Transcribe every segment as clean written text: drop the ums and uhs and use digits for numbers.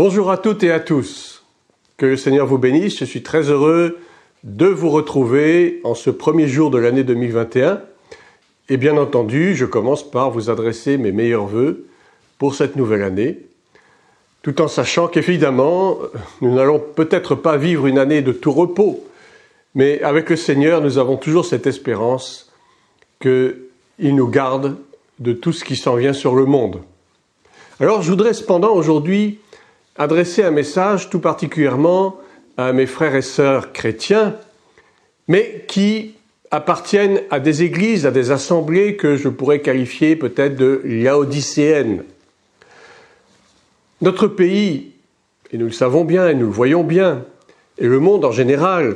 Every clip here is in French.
Bonjour à toutes et à tous. Que le Seigneur vous bénisse. Je suis très heureux de vous retrouver en ce premier jour de l'année 2021. Et bien entendu, je commence par vous adresser mes meilleurs vœux pour cette nouvelle année, tout en sachant qu'évidemment, nous n'allons peut-être pas vivre une année de tout repos, mais avec le Seigneur, nous avons toujours cette espérance qu'il nous garde de tout ce qui s'en vient sur le monde. Alors, je voudrais cependant aujourd'hui adresser un message tout particulièrement à mes frères et sœurs chrétiens, mais qui appartiennent à des églises, à des assemblées que je pourrais qualifier peut-être de laodicéennes. Notre pays, et nous le savons bien et nous le voyons bien, et le monde en général,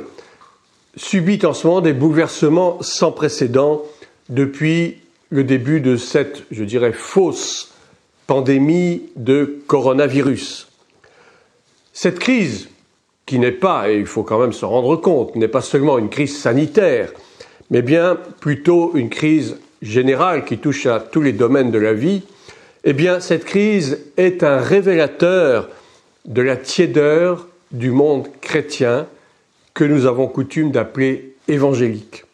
subit en ce moment des bouleversements sans précédent depuis le début de cette, je dirais, fausse pandémie de coronavirus. Cette crise, qui n'est pas, et il faut quand même se rendre compte, n'est pas seulement une crise sanitaire, mais bien plutôt une crise générale qui touche à tous les domaines de la vie, eh bien cette crise est un révélateur de la tiédeur du monde chrétien que nous avons coutume d'appeler évangélique.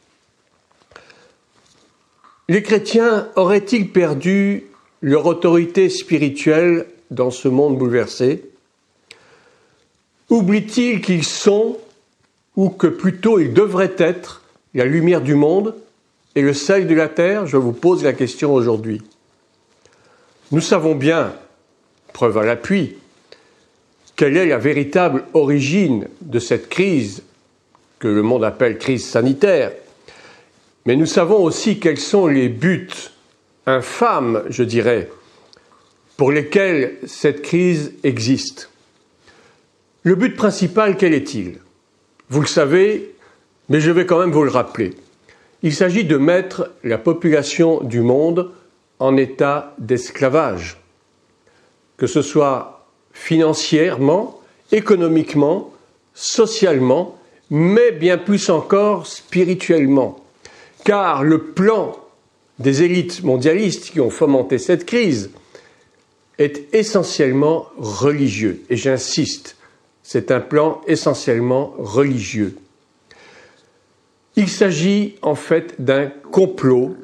Les chrétiens auraient-ils perdu leur autorité spirituelle dans ce monde bouleversé ? Oublient-ils qu'ils sont, ou que plutôt ils devraient être, la lumière du monde et le sel de la terre? Je vous pose la question aujourd'hui. Nous savons bien, preuve à l'appui, quelle est la véritable origine de cette crise que le monde appelle crise sanitaire. Mais nous savons aussi quels sont les buts infâmes, je dirais, pour lesquels cette crise existe. Le but principal, quel est-il ? Vous le savez, mais je vais quand même vous le rappeler. Il s'agit de mettre la population du monde en état d'esclavage, que ce soit financièrement, économiquement, socialement, mais bien plus encore spirituellement. Car le plan des élites mondialistes qui ont fomenté cette crise est essentiellement religieux. Et j'insiste, c'est un plan essentiellement religieux. Il s'agit en fait d'un complot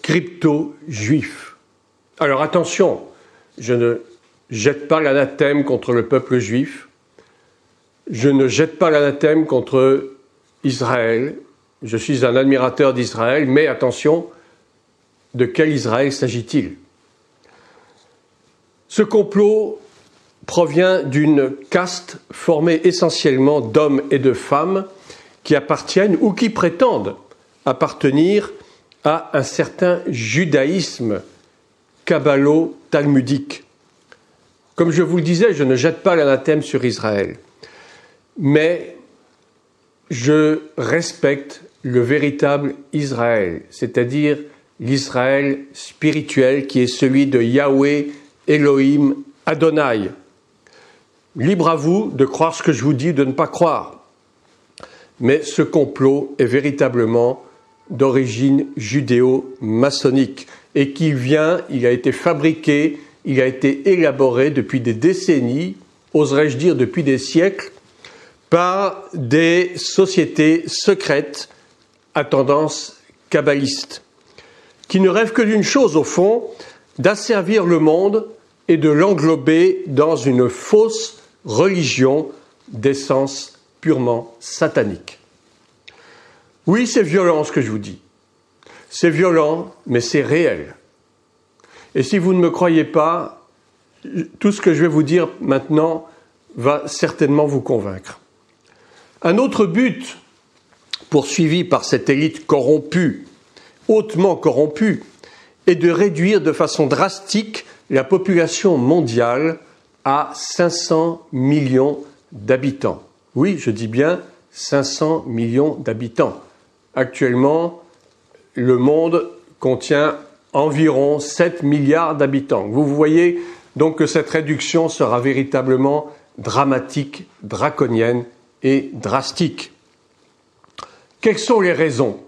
crypto-juif. Alors attention, je ne jette pas l'anathème contre le peuple juif, je ne jette pas l'anathème contre Israël, je suis un admirateur d'Israël, mais attention, de quel Israël s'agit-il ? Ce complot provient d'une caste formée essentiellement d'hommes et de femmes qui appartiennent ou qui prétendent appartenir à un certain judaïsme kabbalo-talmudique. Comme je vous le disais, je ne jette pas l'anathème sur Israël, mais je respecte le véritable Israël, c'est-à-dire l'Israël spirituel qui est celui de Yahweh, Elohim, Adonai. Libre à vous de croire ce que je vous dis, de ne pas croire. Mais ce complot est véritablement d'origine judéo-maçonnique et il a été fabriqué, il a été élaboré depuis des décennies, oserais-je dire depuis des siècles, par des sociétés secrètes à tendance kabbaliste, qui ne rêvent que d'une chose au fond, d'asservir le monde et de l'englober dans une fausse religion d'essence purement satanique. Oui, c'est violent ce que je vous dis. C'est violent, mais c'est réel. Et si vous ne me croyez pas, tout ce que je vais vous dire maintenant va certainement vous convaincre. Un autre but poursuivi par cette élite corrompue, hautement corrompue, est de réduire de façon drastique la population mondiale à 500 millions d'habitants. Oui, je dis bien 500 millions d'habitants. Actuellement, le monde contient environ 7 milliards d'habitants. Vous voyez donc que cette réduction sera véritablement dramatique, draconienne et drastique. Quelles sont les raisons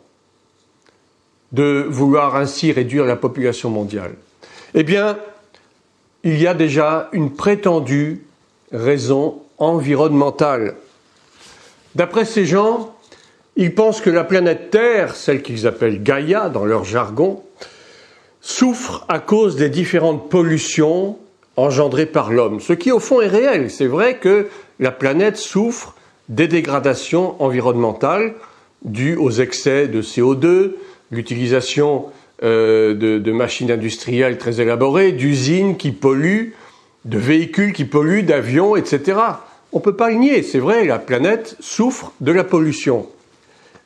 de vouloir ainsi réduire la population mondiale ? Eh bien, il y a déjà une prétendue raison environnementale. D'après ces gens, ils pensent que la planète Terre, celle qu'ils appellent Gaïa dans leur jargon, souffre à cause des différentes pollutions engendrées par l'homme. Ce qui au fond est réel. C'est vrai que la planète souffre des dégradations environnementales dues aux excès de CO2, l'utilisation de machines industrielles très élaborées, d'usines qui polluent, de véhicules qui polluent, d'avions, etc. On ne peut pas le nier, c'est vrai, la planète souffre de la pollution.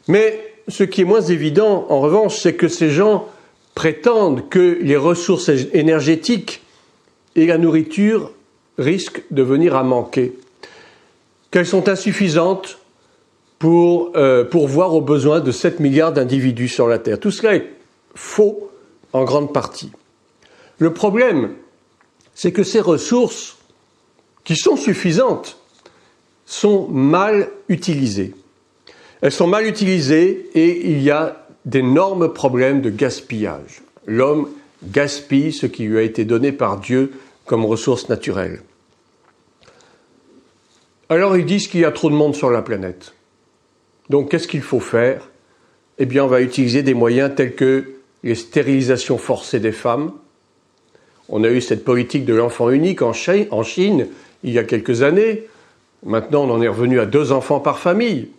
Mais ce qui est moins évident, en revanche, c'est que ces gens prétendent que les ressources énergétiques et la nourriture risquent de venir à manquer, qu'elles sont insuffisantes pour pourvoir aux besoins de 7 milliards d'individus sur la Terre. Tout cela est faux en grande partie. Le problème, c'est que ces ressources, qui sont suffisantes, sont mal utilisées. Elles sont mal utilisées et il y a d'énormes problèmes de gaspillage. L'homme gaspille ce qui lui a été donné par Dieu comme ressource naturelle. Alors ils disent qu'il y a trop de monde sur la planète. Donc qu'est-ce qu'il faut faire? Eh bien, on va utiliser des moyens tels que les stérilisations forcées des femmes. On a eu cette politique de l'enfant unique en Chine il y a quelques années. Maintenant, on en est revenu à 2 enfants par famille.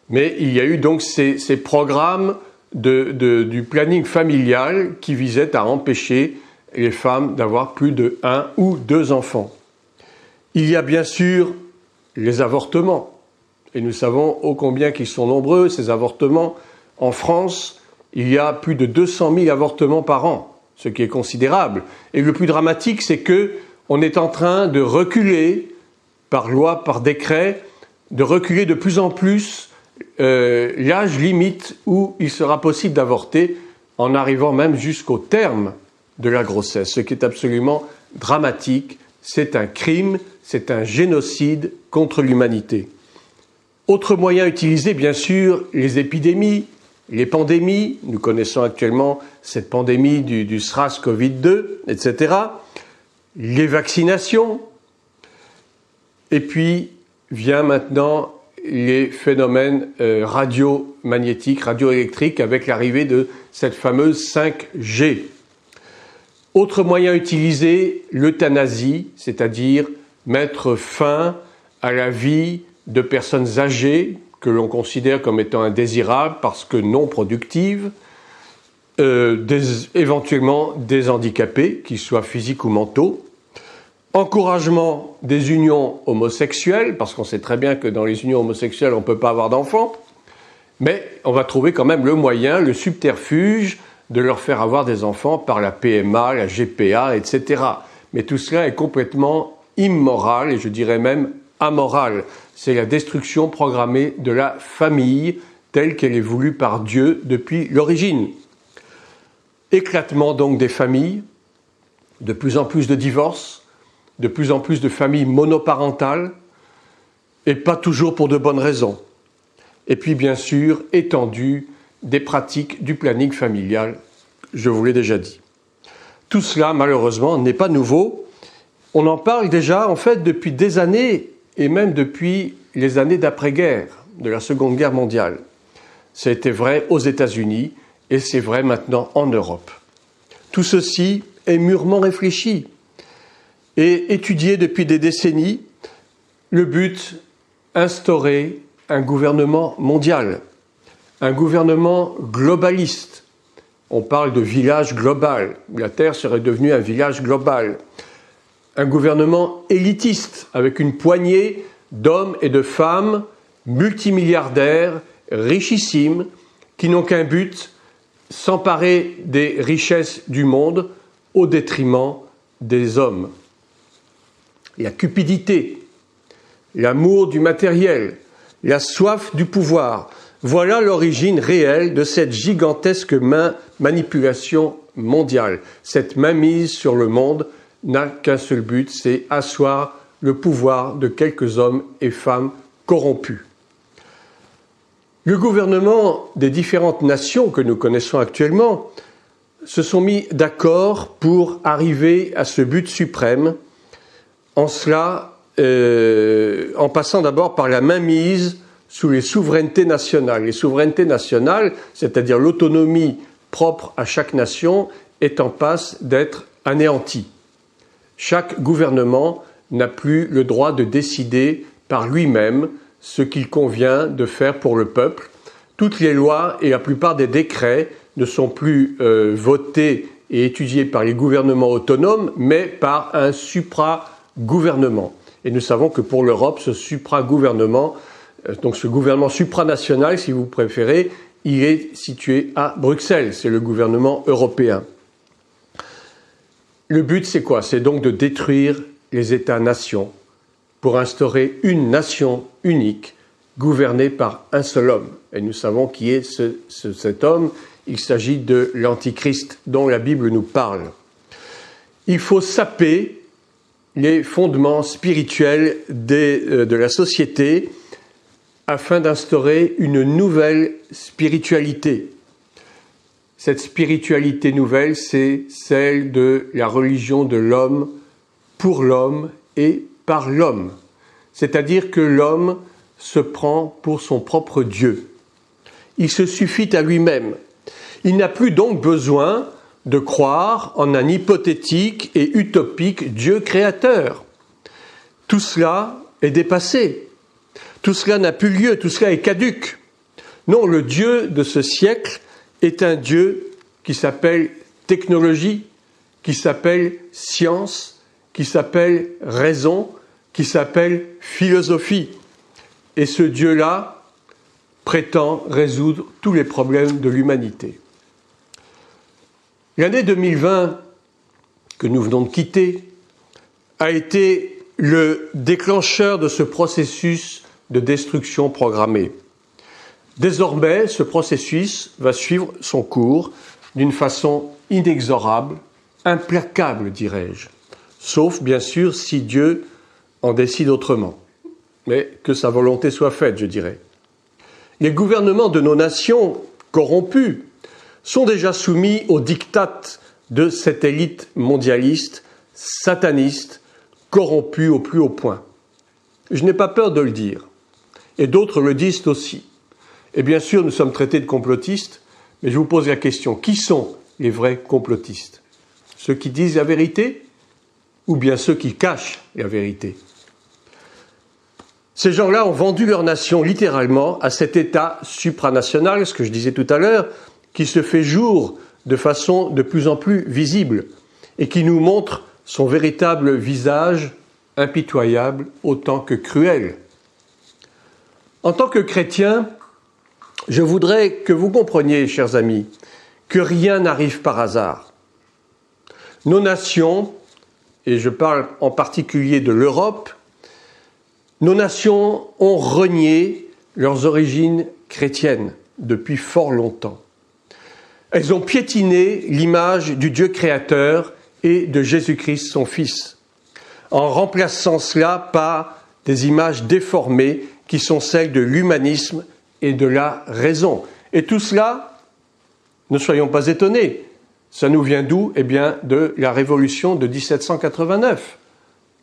Mais il y a eu donc ces programmes du planning familial qui visaient à empêcher les femmes d'avoir plus de 1 ou 2 enfants. Il y a bien sûr les avortements. Et nous savons ô combien qu'ils sont nombreux, ces avortements. En France, il y a plus de 200 000 avortements par an, ce qui est considérable. Et le plus dramatique, c'est qu'on est en train de reculer, par loi, par décret, de reculer de plus en plus l'âge limite où il sera possible d'avorter, en arrivant même jusqu'au terme de la grossesse, ce qui est absolument dramatique. C'est un crime, c'est un génocide contre l'humanité. Autre moyen utilisé, bien sûr, les épidémies, les pandémies. Nous connaissons actuellement cette pandémie du SRAS-Covid-2, etc. Les vaccinations. Et puis, vient maintenant les phénomènes radiomagnétiques, radioélectriques, avec l'arrivée de cette fameuse 5G. Autre moyen utilisé, l'euthanasie, c'est-à-dire mettre fin à la vie de personnes âgées que l'on considère comme étant indésirables parce que non productives, éventuellement des handicapés, qu'ils soient physiques ou mentaux. Encouragement des unions homosexuelles, parce qu'on sait très bien que dans les unions homosexuelles, on ne peut pas avoir d'enfants, mais on va trouver quand même le moyen, le subterfuge de leur faire avoir des enfants par la PMA, la GPA, etc. Mais tout cela est complètement immoral et je dirais même amoral. C'est la destruction programmée de la famille telle qu'elle est voulue par Dieu depuis l'origine. Éclatement donc des familles, de plus en plus de divorces, de plus en plus de familles monoparentales, et pas toujours pour de bonnes raisons. Et puis bien sûr, étendue des pratiques du planning familial, je vous l'ai déjà dit. Tout cela, malheureusement, n'est pas nouveau. On en parle déjà, en fait, depuis des années, et même depuis les années d'après-guerre, de la Seconde Guerre mondiale. Ça a été vrai aux États-Unis, et c'est vrai maintenant en Europe. Tout ceci est mûrement réfléchi et étudié depuis des décennies. Le but, instaurer un gouvernement mondial, un gouvernement globaliste. On parle de village global. La Terre serait devenue un village global. Un gouvernement élitiste, avec une poignée d'hommes et de femmes multimilliardaires, richissimes, qui n'ont qu'un but, s'emparer des richesses du monde au détriment des hommes. La cupidité, l'amour du matériel, la soif du pouvoir, voilà l'origine réelle de cette gigantesque manipulation mondiale. Cette mainmise sur le monde n'a qu'un seul but, c'est asseoir le pouvoir de quelques hommes et femmes corrompus. Le gouvernement des différentes nations que nous connaissons actuellement se sont mis d'accord pour arriver à ce but suprême. En cela, en passant d'abord par la mainmise sous les souverainetés nationales. Les souverainetés nationales, c'est-à-dire l'autonomie propre à chaque nation, est en passe d'être anéantie. Chaque gouvernement n'a plus le droit de décider par lui-même ce qu'il convient de faire pour le peuple. Toutes les lois et la plupart des décrets ne sont plus votés et étudiés par les gouvernements autonomes, mais par un supra-gouvernement. Et nous savons que pour l'Europe, ce supra-gouvernement, donc ce gouvernement supranational, si vous préférez, il est situé à Bruxelles. C'est le gouvernement européen. Le but, c'est quoi? C'est donc de détruire les États-nations pour instaurer une nation unique, gouvernée par un seul homme. Et nous savons qui est cet homme. Il s'agit de l'Antichrist dont la Bible nous parle. Il faut saper les fondements spirituels de la société afin d'instaurer une nouvelle spiritualité. Cette spiritualité nouvelle, c'est celle de la religion de l'homme, pour l'homme et par l'homme. C'est-à-dire que l'homme se prend pour son propre Dieu. Il se suffit à lui-même. Il n'a plus donc besoin de croire en un hypothétique et utopique Dieu créateur. Tout cela est dépassé. Tout cela n'a plus lieu, tout cela est caduc. Non, le Dieu de ce siècle est un Dieu qui s'appelle technologie, qui s'appelle science, qui s'appelle raison, qui s'appelle philosophie. Et ce Dieu-là prétend résoudre tous les problèmes de l'humanité. L'année 2020 que nous venons de quitter a été le déclencheur de ce processus de destruction programmée. Désormais, ce processus va suivre son cours d'une façon inexorable, implacable, dirais-je. Sauf, bien sûr, si Dieu en décide autrement. Mais que sa volonté soit faite, je dirais. Les gouvernements de nos nations corrompus sont déjà soumis aux diktats de cette élite mondialiste, sataniste, corrompue au plus haut point. Je n'ai pas peur de le dire. Et d'autres le disent aussi. Et bien sûr, nous sommes traités de complotistes, mais je vous pose la question, qui sont les vrais complotistes? Ceux qui disent la vérité ou bien ceux qui cachent la vérité? Ces gens-là ont vendu leur nation littéralement à cet État supranational, ce que je disais tout à l'heure, qui se fait jour de façon de plus en plus visible et qui nous montre son véritable visage impitoyable autant que cruel. En tant que chrétien, je voudrais que vous compreniez, chers amis, que rien n'arrive par hasard. Nos nations, et je parle en particulier de l'Europe, nos nations ont renié leurs origines chrétiennes depuis fort longtemps. Elles ont piétiné l'image du Dieu créateur et de Jésus-Christ, son Fils, en remplaçant cela par des images déformées qui sont celles de l'humanisme et de la raison. Et tout cela, ne soyons pas étonnés, ça nous vient d'où? Eh bien, de la Révolution de 1789,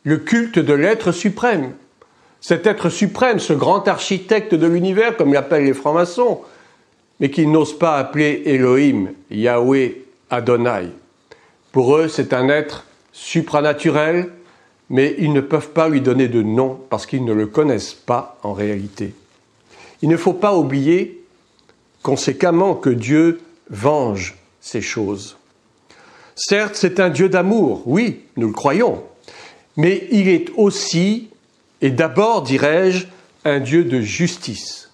le culte de l'être suprême. Cet être suprême, ce grand architecte de l'univers, comme l'appellent les francs-maçons, mais qu'ils n'osent pas appeler Elohim, Yahweh, Adonai. Pour eux, c'est un être supranaturel, mais ils ne peuvent pas lui donner de nom parce qu'ils ne le connaissent pas en réalité. Il ne faut pas oublier conséquemment que Dieu venge ces choses. Certes, c'est un Dieu d'amour, oui, nous le croyons, mais il est aussi, et d'abord, dirais-je, un Dieu de justice.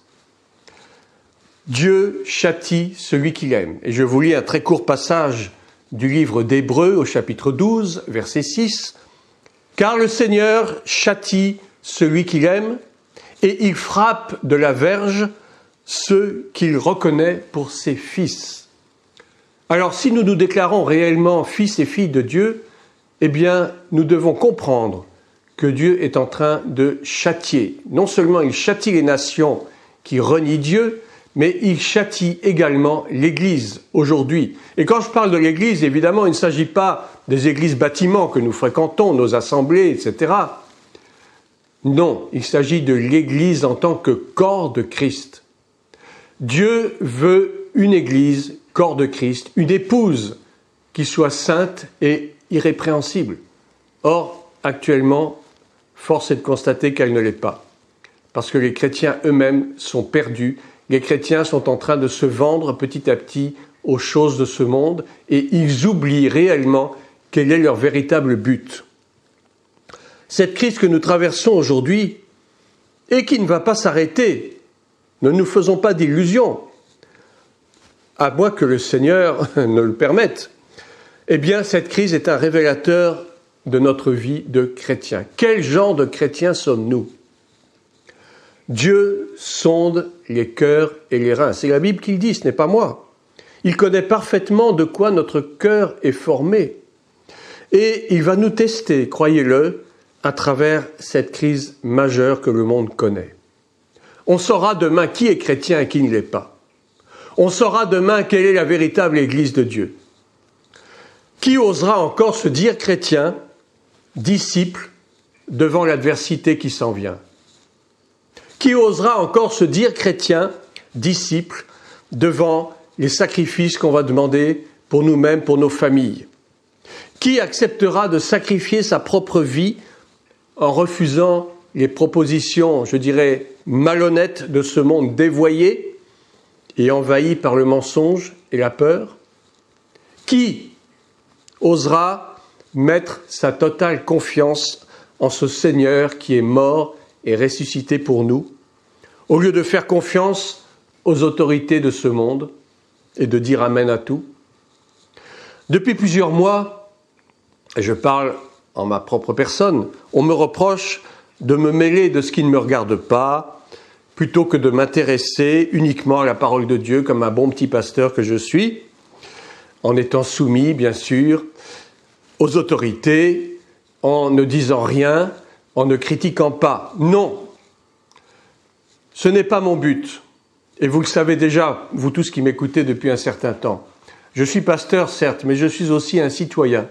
Dieu châtie celui qu'il aime. Et je vous lis un très court passage du livre d'Hébreux au chapitre 12, verset 6. « Car le Seigneur châtie celui qu'il aime, et il frappe de la verge ceux qu'il reconnaît pour ses fils. » Alors si nous nous déclarons réellement fils et filles de Dieu, eh bien nous devons comprendre que Dieu est en train de châtier. Non seulement il châtie les nations qui renient Dieu, mais il châtie également l'Église aujourd'hui. Et quand je parle de l'Église, évidemment, il ne s'agit pas des églises bâtiments que nous fréquentons, nos assemblées, etc. Non, il s'agit de l'Église en tant que corps de Christ. Dieu veut une Église, corps de Christ, une épouse qui soit sainte et irrépréhensible. Or, actuellement, force est de constater qu'elle ne l'est pas. Parce que les chrétiens eux-mêmes sont perdus. Les chrétiens sont en train de se vendre petit à petit aux choses de ce monde et ils oublient réellement quel est leur véritable but. Cette crise que nous traversons aujourd'hui et qui ne va pas s'arrêter, ne nous faisons pas d'illusions, à moins que le Seigneur ne le permette, eh bien cette crise est un révélateur de notre vie de chrétien. Quel genre de chrétiens sommes-nous ? Dieu sonde les cœurs et les reins. C'est la Bible qui le dit, ce n'est pas moi. Il connaît parfaitement de quoi notre cœur est formé. Et il va nous tester, croyez-le, à travers cette crise majeure que le monde connaît. On saura demain qui est chrétien et qui ne l'est pas. On saura demain quelle est la véritable Église de Dieu. Qui osera encore se dire chrétien, disciple, devant l'adversité qui s'en vient ? Qui osera encore se dire chrétien, disciple, devant les sacrifices qu'on va demander pour nous-mêmes, pour nos familles ? Qui acceptera de sacrifier sa propre vie en refusant les propositions, je dirais, malhonnêtes de ce monde dévoyé et envahi par le mensonge et la peur ? Qui osera mettre sa totale confiance en ce Seigneur qui est mort et ressuscité pour nous, au lieu de faire confiance aux autorités de ce monde et de dire amen à tout? Depuis plusieurs mois, et je parle en ma propre personne, on me reproche de me mêler de ce qui ne me regarde pas, plutôt que de m'intéresser uniquement à la parole de Dieu comme un bon petit pasteur que je suis, en étant soumis, bien sûr, aux autorités, en ne disant rien, en ne critiquant pas. Non, ce n'est pas mon but. Et vous le savez déjà, vous tous qui m'écoutez depuis un certain temps. Je suis pasteur, certes, mais je suis aussi un citoyen.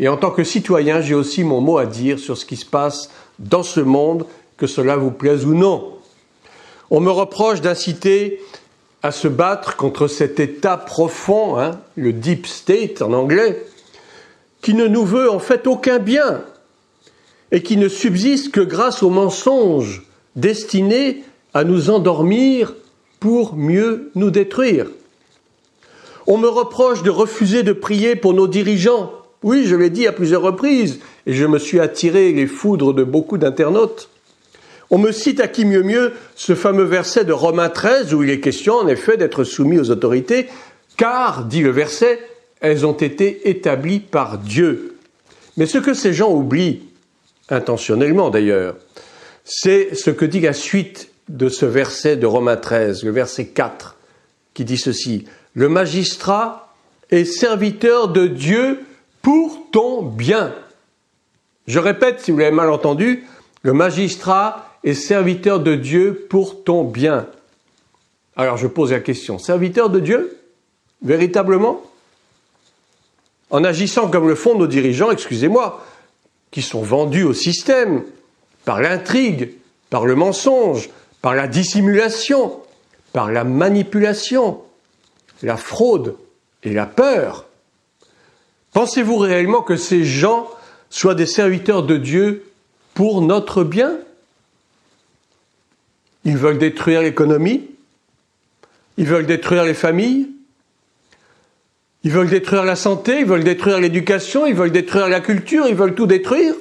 Et en tant que citoyen, j'ai aussi mon mot à dire sur ce qui se passe dans ce monde, que cela vous plaise ou non. On me reproche d'inciter à se battre contre cet état profond, le deep state en anglais, qui ne nous veut en fait aucun bien et qui ne subsiste que grâce aux mensonges destinés à nous endormir pour mieux nous détruire. On me reproche de refuser de prier pour nos dirigeants. Oui, je l'ai dit à plusieurs reprises, et je me suis attiré les foudres de beaucoup d'internautes. On me cite à qui mieux mieux ce fameux verset de Romains 13, où il est question en effet d'être soumis aux autorités, car, dit le verset, elles ont été établies par Dieu. Mais ce que ces gens oublient, intentionnellement d'ailleurs, c'est ce que dit la suite de ce verset de Romains 13, le verset 4, qui dit ceci: « Le magistrat est serviteur de Dieu pour ton bien. » Je répète, si vous l'avez mal entendu, le magistrat est serviteur de Dieu pour ton bien. Alors je pose la question, serviteur de Dieu? Véritablement? En agissant comme le font nos dirigeants, excusez-moi, qui sont vendus au système, par l'intrigue, par le mensonge, par la dissimulation, par la manipulation, la fraude et la peur. Pensez-vous réellement que ces gens soient des serviteurs de Dieu pour notre bien? Ils veulent détruire l'économie, ils veulent détruire les familles, ils veulent détruire la santé, ils veulent détruire l'éducation, ils veulent détruire la culture, ils veulent tout détruire.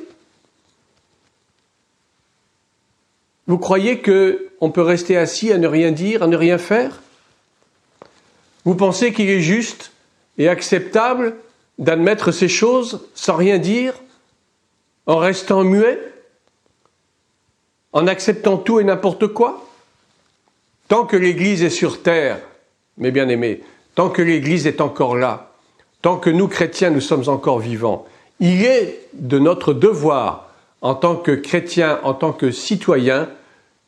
Vous croyez qu'on peut rester assis à ne rien dire, à ne rien faire? Vous pensez qu'il est juste et acceptable d'admettre ces choses sans rien dire, en restant muet, en acceptant tout et n'importe quoi? Tant que l'Église est sur terre, mes bien-aimés, tant que l'Église est encore là, tant que nous, chrétiens, nous sommes encore vivants, il est de notre devoir, en tant que chrétiens, en tant que citoyens,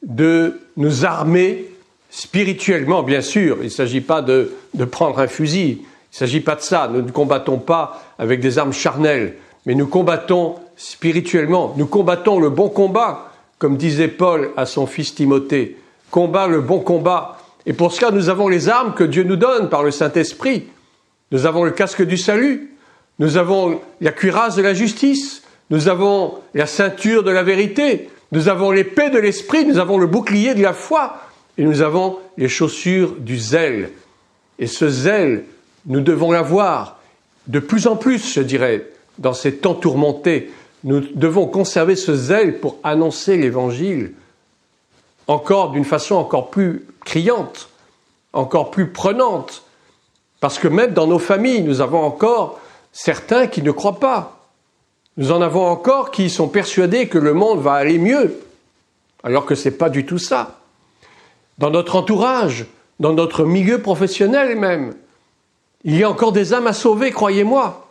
de nous armer spirituellement, bien sûr. Il ne s'agit pas de prendre un fusil, il ne s'agit pas de ça. Nous ne combattons pas avec des armes charnelles, mais nous combattons spirituellement. Nous combattons le bon combat comme disait Paul à son fils Timothée, « Combat le bon combat ». Et pour cela, nous avons les armes que Dieu nous donne par le Saint-Esprit. Nous avons le casque du salut, nous avons la cuirasse de la justice, nous avons la ceinture de la vérité, nous avons l'épée de l'esprit, nous avons le bouclier de la foi et nous avons les chaussures du zèle. Et ce zèle, nous devons l'avoir de plus en plus, je dirais, dans ces temps tourmentés. Nous devons conserver ce zèle pour annoncer l'Évangile encore d'une façon encore plus criante, encore plus prenante. Parce que même dans nos familles, nous avons encore certains qui ne croient pas. Nous en avons encore qui sont persuadés que le monde va aller mieux, alors que ce n'est pas du tout ça. Dans notre entourage, dans notre milieu professionnel même, il y a encore des âmes à sauver, croyez-moi.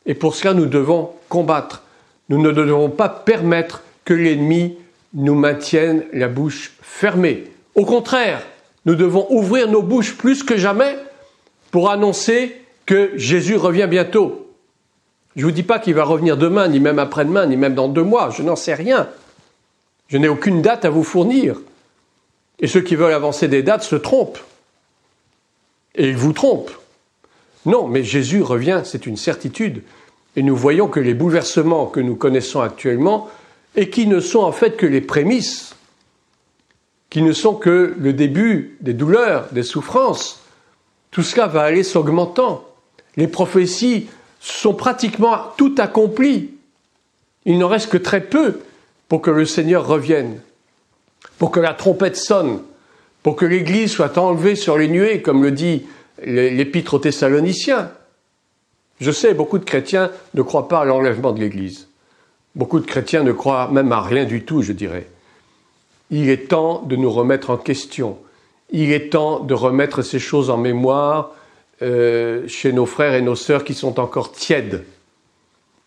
Et pour cela, nous devons combattre. Nous ne devons pas permettre que l'ennemi nous maintienne la bouche fermée. Au contraire, nous devons ouvrir nos bouches plus que jamais pour annoncer que Jésus revient bientôt. Je ne vous dis pas qu'il va revenir demain, ni même après-demain, ni même dans 2 mois. Je n'en sais rien. Je n'ai aucune date à vous fournir. Et ceux qui veulent avancer des dates se trompent. Et ils vous trompent. Non, mais Jésus revient, c'est une certitude. Et nous voyons que les bouleversements que nous connaissons actuellement, et qui ne sont en fait que les prémices, qui ne sont que le début des douleurs, des souffrances, tout cela va aller s'augmentant. Les prophéties sont pratiquement toutes accomplies. Il n'en reste que très peu pour que le Seigneur revienne, pour que la trompette sonne, pour que l'Église soit enlevée sur les nuées, comme le dit l'Épître aux Thessaloniciens. Je sais, beaucoup de chrétiens ne croient pas à l'enlèvement de l'Église. Beaucoup de chrétiens ne croient même à rien du tout, je dirais. Il est temps de nous remettre en question. Il est temps de remettre ces choses en mémoire chez nos frères et nos sœurs qui sont encore tièdes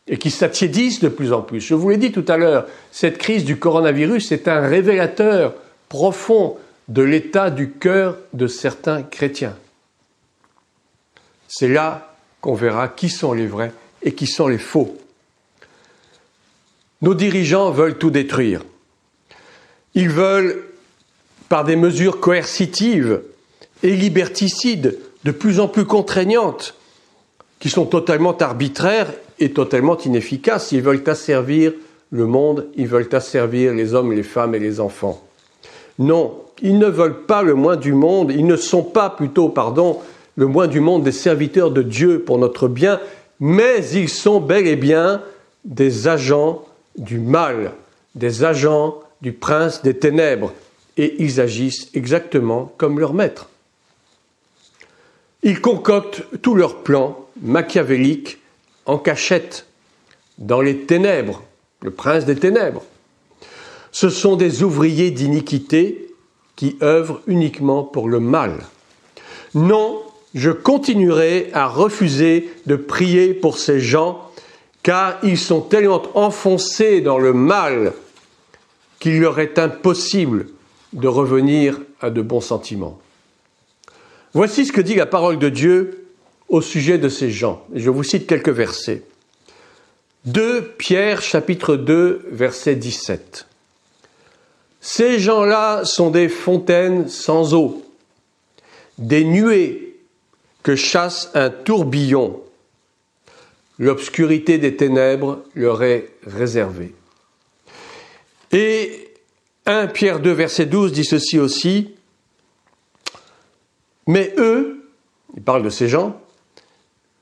et qui s'attiédissent de plus en plus. Je vous l'ai dit tout à l'heure, cette crise du coronavirus est un révélateur profond de l'état du cœur de certains chrétiens. C'est là qu'on verra qui sont les vrais et qui sont les faux. Nos dirigeants veulent tout détruire. Ils veulent, par des mesures coercitives et liberticides, de plus en plus contraignantes, qui sont totalement arbitraires et totalement inefficaces. Ils veulent asservir le monde, ils veulent asservir les hommes, les femmes et les enfants. Non, ils ne veulent pas le moins du monde, ils ne sont pas plutôt, le moins du monde des serviteurs de Dieu pour notre bien, mais ils sont bel et bien des agents du mal, des agents du prince des ténèbres, et ils agissent exactement comme leur maître. Ils concoctent tous leurs plans machiavéliques en cachette, dans les ténèbres, le prince des ténèbres. Ce sont des ouvriers d'iniquité qui œuvrent uniquement pour le mal. Non, je continuerai à refuser de prier pour ces gens, car ils sont tellement enfoncés dans le mal qu'il leur est impossible de revenir à de bons sentiments. Voici ce que dit la parole de Dieu au sujet de ces gens. Je vous cite quelques versets. 2 Pierre, chapitre 2, verset 17. « Ces gens-là sont des fontaines sans eau, des nuées que chasse un tourbillon. L'obscurité des ténèbres leur est réservée. » Et 1 Pierre 2, verset 12 dit ceci aussi. « Mais eux, il parle de ces gens,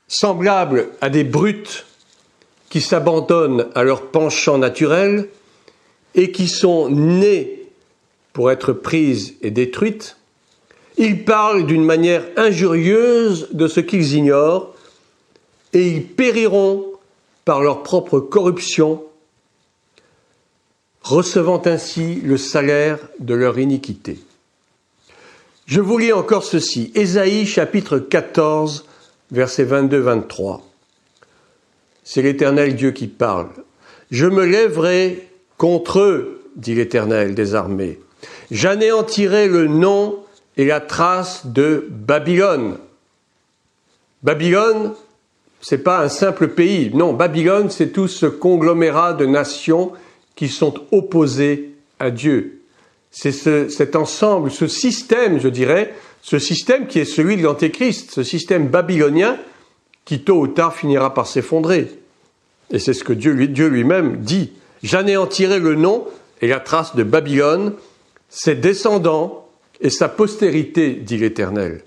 semblables à des brutes qui s'abandonnent à leur penchant naturel et qui sont nées pour être prises et détruites, ils parlent d'une manière injurieuse de ce qu'ils ignorent et ils périront par leur propre corruption, recevant ainsi le salaire de leur iniquité. » Je vous lis encore ceci, Ésaïe chapitre 14, versets 22-23. C'est l'Éternel Dieu qui parle. « Je me lèverai contre eux, dit l'Éternel des armées. J'anéantirai le nom et la trace de Babylone. » Babylone, c'est pas un simple pays. Non, Babylone, c'est tout ce conglomérat de nations qui sont opposées à Dieu. C'est cet ensemble, ce système, je dirais, ce système qui est celui de l'Antéchrist, ce système babylonien qui tôt ou tard finira par s'effondrer. Et c'est ce que Dieu lui-même dit. J'anéantirai le nom et la trace de Babylone, ses descendants et sa postérité, dit l'Éternel.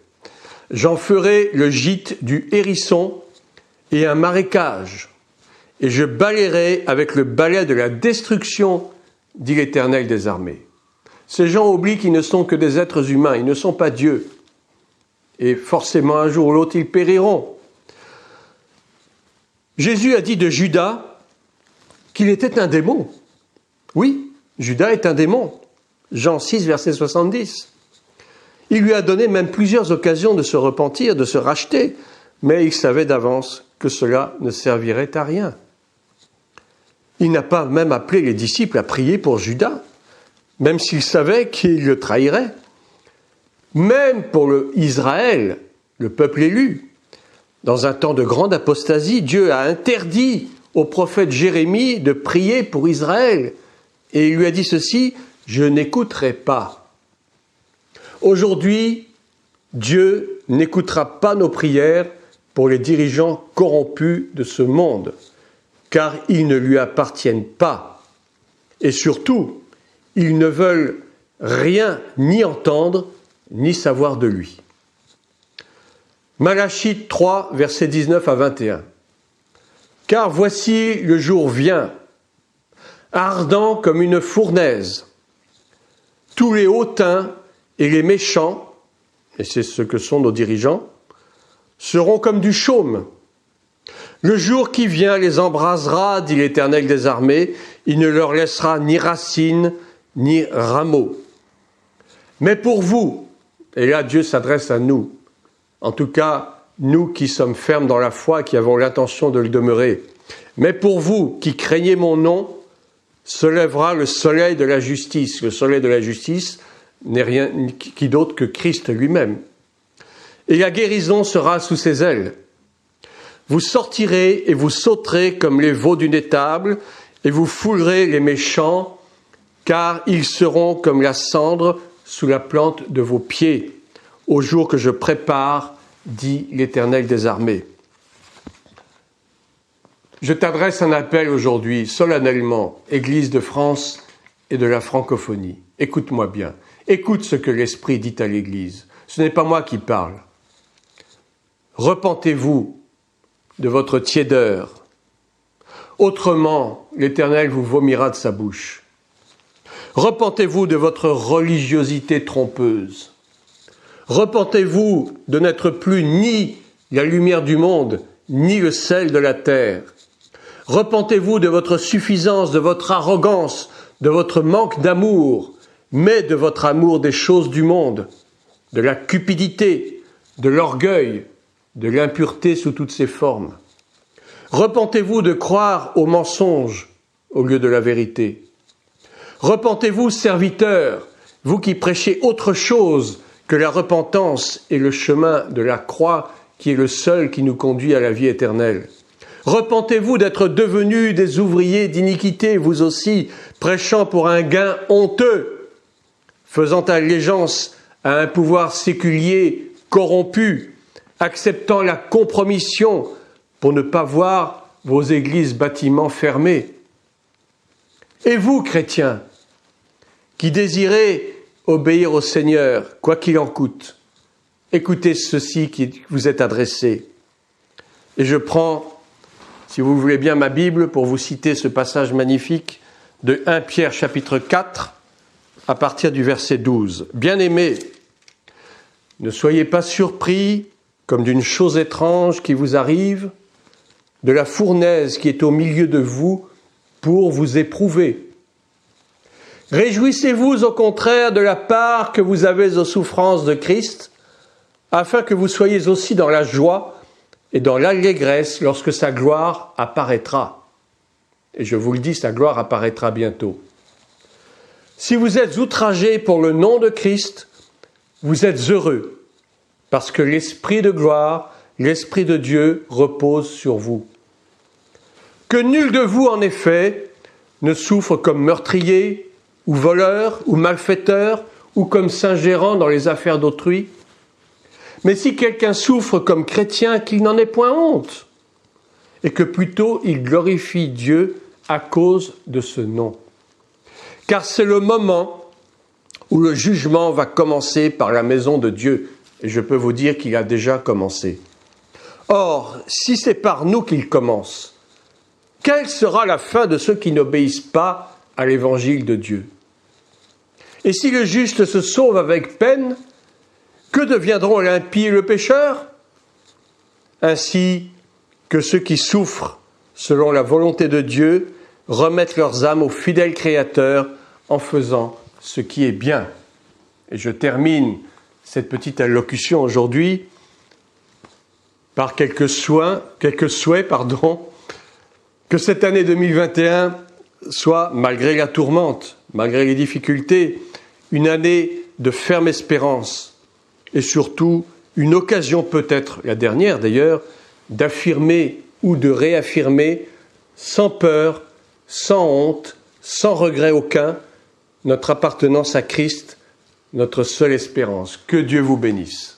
J'en ferai le gîte du hérisson et un marécage, et je balayerai avec le balai de la destruction, dit l'Éternel des armées. Ces gens oublient qu'ils ne sont que des êtres humains, ils ne sont pas Dieu. Et forcément, un jour ou l'autre, ils périront. Jésus a dit de Judas qu'il était un démon. Oui, Judas est un démon. Jean 6, verset 70. Il lui a donné même plusieurs occasions de se repentir, de se racheter, mais il savait d'avance que cela ne servirait à rien. Il n'a pas même appelé les disciples à prier pour Judas, même s'il savait qu'il le trahirait. Même pour Israël, le peuple élu, dans un temps de grande apostasie, Dieu a interdit au prophète Jérémie de prier pour Israël. Et il lui a dit ceci, « Je n'écouterai pas ». Aujourd'hui, Dieu n'écoutera pas nos prières pour les dirigeants corrompus de ce monde, car ils ne lui appartiennent pas. Et surtout, ils ne veulent rien ni entendre, ni savoir de lui. Malachie 3, versets 19 à 21. « Car voici le jour vient, ardent comme une fournaise. Tous les hautains et les méchants, et c'est ce que sont nos dirigeants, seront comme du chaume. Le jour qui vient les embrasera, dit l'Éternel des armées, il ne leur laissera ni racines, ni rameaux. Mais pour vous, et là Dieu s'adresse à nous, en tout cas nous qui sommes fermes dans la foi, qui avons l'intention de le demeurer, mais pour vous qui craignez mon nom, se lèvera le soleil de la justice. Le soleil de la justice n'est rien qui d'autre que Christ lui-même. Et la guérison sera sous ses ailes. Vous sortirez et vous sauterez comme les veaux d'une étable, et vous foulerez les méchants, car ils seront comme la cendre sous la plante de vos pieds, au jour que je prépare, dit l'Éternel des armées. Je t'adresse un appel aujourd'hui, solennellement, Église de France et de la francophonie. Écoute-moi bien. Écoute ce que l'Esprit dit à l'Église. Ce n'est pas moi qui parle. Repentez-vous de votre tiédeur. Autrement, l'Éternel vous vomira de sa bouche. Repentez-vous de votre religiosité trompeuse. Repentez-vous de n'être plus ni la lumière du monde, ni le sel de la terre. Repentez-vous de votre suffisance, de votre arrogance, de votre manque d'amour, mais de votre amour des choses du monde, de la cupidité, de l'orgueil, de l'impureté sous toutes ses formes. Repentez-vous de croire au mensonge au lieu de la vérité. Repentez-vous, serviteurs, vous qui prêchez autre chose que la repentance et le chemin de la croix qui est le seul qui nous conduit à la vie éternelle. Repentez-vous d'être devenus des ouvriers d'iniquité, vous aussi, prêchant pour un gain honteux, faisant allégeance à un pouvoir séculier corrompu, acceptant la compromission pour ne pas voir vos églises bâtiments fermés. Et vous, chrétiens, qui désirez obéir au Seigneur, quoi qu'il en coûte, écoutez ceci qui vous est adressé. Et je prends, si vous voulez bien, ma Bible pour vous citer ce passage magnifique de 1 Pierre chapitre 4 à partir du verset 12. « Bien-aimés, ne soyez pas surpris comme d'une chose étrange qui vous arrive, de la fournaise qui est au milieu de vous pour vous éprouver. Réjouissez-vous au contraire de la part que vous avez aux souffrances de Christ, afin que vous soyez aussi dans la joie et dans l'allégresse lorsque sa gloire apparaîtra. » Et je vous le dis, sa gloire apparaîtra bientôt. « Si vous êtes outragés pour le nom de Christ, vous êtes heureux, parce que l'Esprit de gloire, l'Esprit de Dieu repose sur vous. Que nul de vous, en effet, ne souffre comme meurtrier, ou voleur, ou malfaiteur, ou comme s'ingérant dans les affaires d'autrui. Mais si quelqu'un souffre comme chrétien, qu'il n'en ait point honte, et que plutôt il glorifie Dieu à cause de ce nom. Car c'est le moment où le jugement va commencer par la maison de Dieu, et je peux vous dire qu'il a déjà commencé. Or, si c'est par nous qu'il commence, quelle sera la fin de ceux qui n'obéissent pas à l'évangile de Dieu? Et si le juste se sauve avec peine, que deviendront l'impie et le pécheur? Ainsi que ceux qui souffrent selon la volonté de Dieu remettent leurs âmes au fidèle Créateur en faisant ce qui est bien. Et je termine cette petite allocution aujourd'hui par quelques souhaits, que cette année 2021 soit, malgré la tourmente, malgré les difficultés, une année de ferme espérance et surtout une occasion, peut-être la dernière d'ailleurs, d'affirmer ou de réaffirmer sans peur, sans honte, sans regret aucun, notre appartenance à Christ, notre seule espérance. Que Dieu vous bénisse.